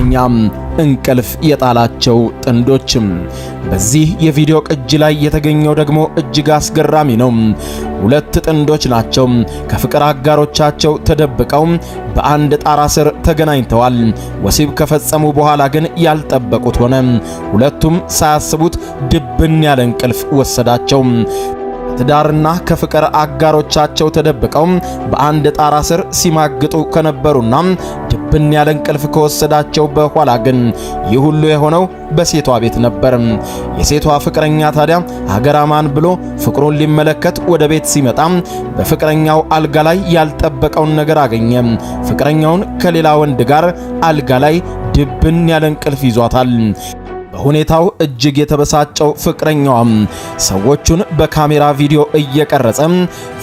ድንገተኛም እንቅልፍ የጣላቸው ጥንዶችም። በዚህ የቪዲዮ ቅጂ ላይ የተገኘው ደግሞ እጅግ አስገራሚ ነው። ሁለት ጥንዶች ናቸው። ከፍቅር አጋሮቻቸው ተደብቀው በአንድ ጣራ ስር ተገናኝተዋል። ወሲብ ከፈጸሙ በኋላ ግን ያልጠበቁት ሆነ። ሁለቱም ሳያስቡት ድብን ያለ እንቅልፍ ወሰዳቸው። ትዳርና ከፍቅር አጋሮቻቸው ተደብቀው በአንድ ጣራ ስር ሲማግጡ ከነበሩና ድብን ያለ እንቅልፍ ከወሰዳቸው በኋላ ግን ይህ ሁሉ የሆነው በሴቷ ቤት ነበር። የሴቷ ፍቅረኛ ታዲያ ሀገራማን ብሎ ፍቅሩን ሊመለከት ወደ ቤት ሲመጣ በፍቅረኛው አልጋ ላይ ያልጠበቀውን ነገር አገኘ። ፍቅረኛውን ከሌላ ወንድ ጋር አልጋ ላይ ድብን ያለ እንቅልፍ ይዟታል። በሁኔታው እጅግ የተበሳጨው ፍቅረኛውም ሰዎቹን በካሜራ ቪዲዮ እየቀረጸ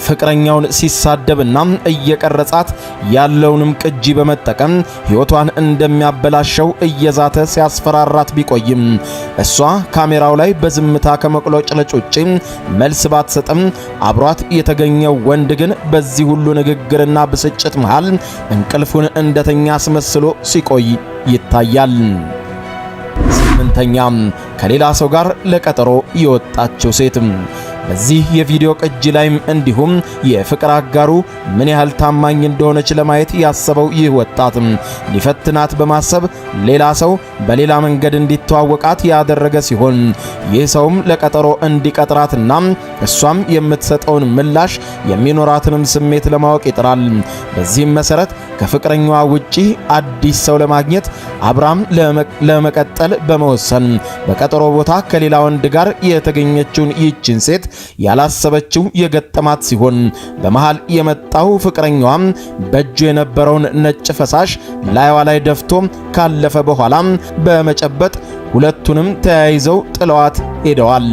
ፍቅረኛውን ሲሳደብና እየቀረጻት ያለውንም ቅጂ በመጠቀም ሕይወቷን እንደሚያበላሸው እየዛተ ሲያስፈራራት ቢቆይም እሷ ካሜራው ላይ በዝምታ ከመቅለጭለጭ ውጪ መልስ ባትሰጥም አብሯት የተገኘው ወንድ ግን በዚህ ሁሉ ንግግርና ብስጭት መሃል እንቅልፉን እንደተኛ አስመስሎ ሲቆይ ይታያል። ስምንተኛም ከሌላ ሰው ጋር ለቀጠሮ የወጣችው ሴት። በዚህ የቪዲዮ ቅጂ ላይም እንዲሁም የፍቅር አጋሩ ምን ያህል ታማኝ እንደሆነች ለማየት ያሰበው ይህ ወጣት ሊፈትናት በማሰብ ሌላ ሰው በሌላ መንገድ እንዲተዋወቃት ያደረገ ሲሆን ይህ ሰውም ለቀጠሮ እንዲቀጥራትና እሷም የምትሰጠውን ምላሽ የሚኖራትንም ስሜት ለማወቅ ይጥራል። በዚህም መሰረት ከፍቅረኛዋ ውጪ አዲስ ሰው ለማግኘት አብራም ለመቀጠል በመወሰን በቀጠሮ ቦታ ከሌላ ወንድ ጋር የተገኘችውን ይህችን ሴት ያላሰበችው የገጠማት ሲሆን በመሃል የመጣው ፍቅረኛዋም በእጁ የነበረውን ነጭ ፈሳሽ ላይዋ ላይ ደፍቶ ካለፈ በኋላ በመጨበጥ ሁለቱንም ተያይዘው ጥለዋት ሄደዋል።